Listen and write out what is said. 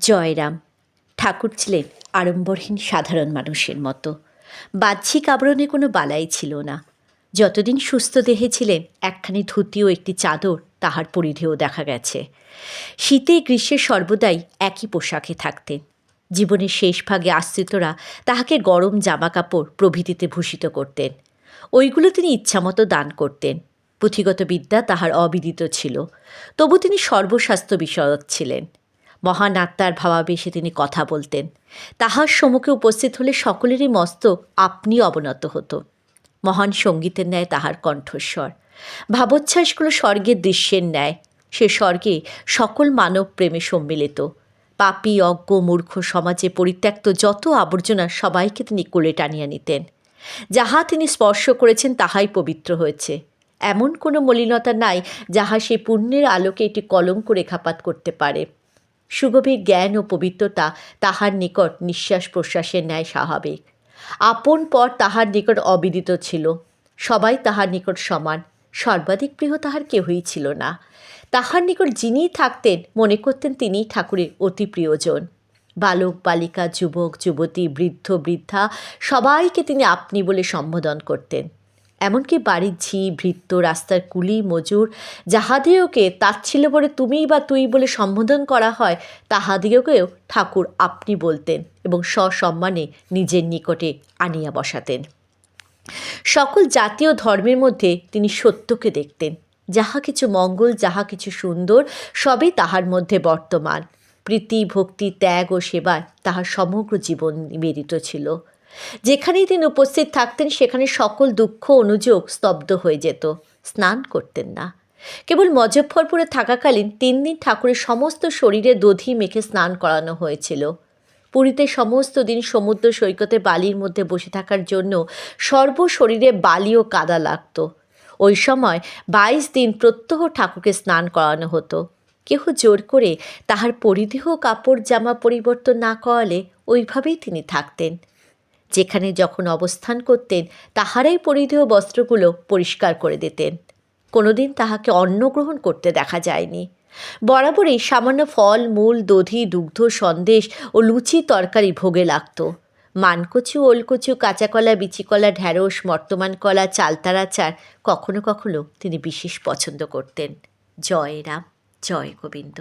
জয়রাম। ঠাকুর ছিলেন আড়ম্বরহীন সাধারণ মানুষের মতো। বাহ্যিক আবরণে কোনো বালাই ছিল না। যতদিন সুস্থ দেহে ছিলেন একখানি ধুতি ও একটি চাদর তাহার পরিধেয় দেখা গেছে। শীতে গ্রীষ্মে সর্বদাই একই পোশাকে থাকতেন। জীবনের শেষ ভাগে আশ্রিতরা তাহাকে গরম জামাকাপড় প্রভৃতিতে ভূষিত করতেন। ওইগুলো তিনি ইচ্ছামতো দান করতেন। পুঁথিগত বিদ্যা তাহার অবিদিত ছিল, তবু তিনি সর্বশাস্ত্র বিশরদ ছিলেন। মহান আত্মার ভাবাবেশে তিনি কথা বলতেন। তাহার সম্মুখে উপস্থিত হলে সকলেরই মস্তক আপনি অবনত হতো। মহান সঙ্গীতের ন্যায় তাহার কণ্ঠস্বর। ভাবোচ্ছ্বাসগুলো স্বর্গের দৃশ্যের ন্যায়। সে স্বর্গে সকল মানব প্রেমে সম্মিলিত। পাপী অজ্ঞ মূর্খ সমাজে পরিত্যক্ত যত আবর্জনা সবাইকে তিনি কোলে টানিয়া নিতেন। যাহা তিনি স্পর্শ করেছেন তাহাই পবিত্র হয়েছে। এমন কোনো মলিনতা নাই যাহা সেই পুণ্যের আলোকে একটি কলঙ্ক রেখাপাত করতে পারে। সুগভীর জ্ঞান ও পবিত্রতা তাহার নিকট নিঃশ্বাস প্রশ্বাসের ন্যায় স্বাভাবিক। আপন পর তাহার নিকট অবিদিত ছিল। সবাই তাহার নিকট সমান। সর্বাধিক প্রিয় তাহার কেহই ছিল না। তাহার নিকট যিনিই থাকতেন মনে করতেন তিনিই ঠাকুরের অতি প্রিয়জন। বালক বালিকা যুবক যুবতী বৃদ্ধ বৃদ্ধা সবাইকে তিনি আপনি বলে সম্বোধন করতেন। এমনকি বাড়ির ঝি ভৃত্য রাস্তার কুলি মজুর যাহাদিওকে তাচ্ছিল্য করে তুমিই বা তুই বলে সম্বোধন করা হয় তাহাদিওকেও ঠাকুর আপনি বলতেন এবং সসম্মানে নিজের নিকটে আনিয়া বসাতেন। সকল জাতীয় ধর্মের মধ্যে তিনি সত্যকে দেখতেন। যাহা কিছু মঙ্গল যাহা কিছু সুন্দর সবই তাহার মধ্যে বর্তমান। প্রীতি ভক্তি ত্যাগ ও সেবায় তাহার সমগ্র জীবন নিবেদিত ছিল। যেখানেই তিনি উপস্থিত থাকতেন সেখানে সকল দুঃখ অনুযোগ স্তব্ধ হয়ে যেত। স্নান করতেন না। কেবল মজফ্ফরপুরে থাকাকালীন 3 দিন ঠাকুরের সমস্ত শরীরে দধি মেখে স্নান করানো হয়েছিল। পুরীতে সমস্ত দিন সমুদ্র সৈকতে বালির মধ্যে বসে থাকার জন্য সর্বশরীরে বালি ও কাদা লাগত। ওই সময় 22 দিন প্রত্যহ ঠাকুরকে স্নান করানো হতো। কেহ জোর করে তাহার পরিধেয় কাপড় জামা পরিবর্তন না করালে ওইভাবেই তিনি থাকতেন। যেখানে যখন অবস্থান করতেন তাহারাই পরিধেয় বস্ত্রগুলো পরিষ্কার করে দিতেন। কোনোদিন তাহাকে অন্ন গ্রহণ করতে দেখা যায়নি। বরাবরই সামান্য ফল মূল দধি দুগ্ধ সন্দেশ ও লুচি তরকারি ভোগে লাগত। মানকচু ওলকচু কাঁচাকলা বিচিকলা ঢ্যাঁড়স মর্তমান কলা চালতার আচার কখনো কখনো তিনি বিশেষ পছন্দ করতেন। জয় রাম, জয় গোবিন্দ।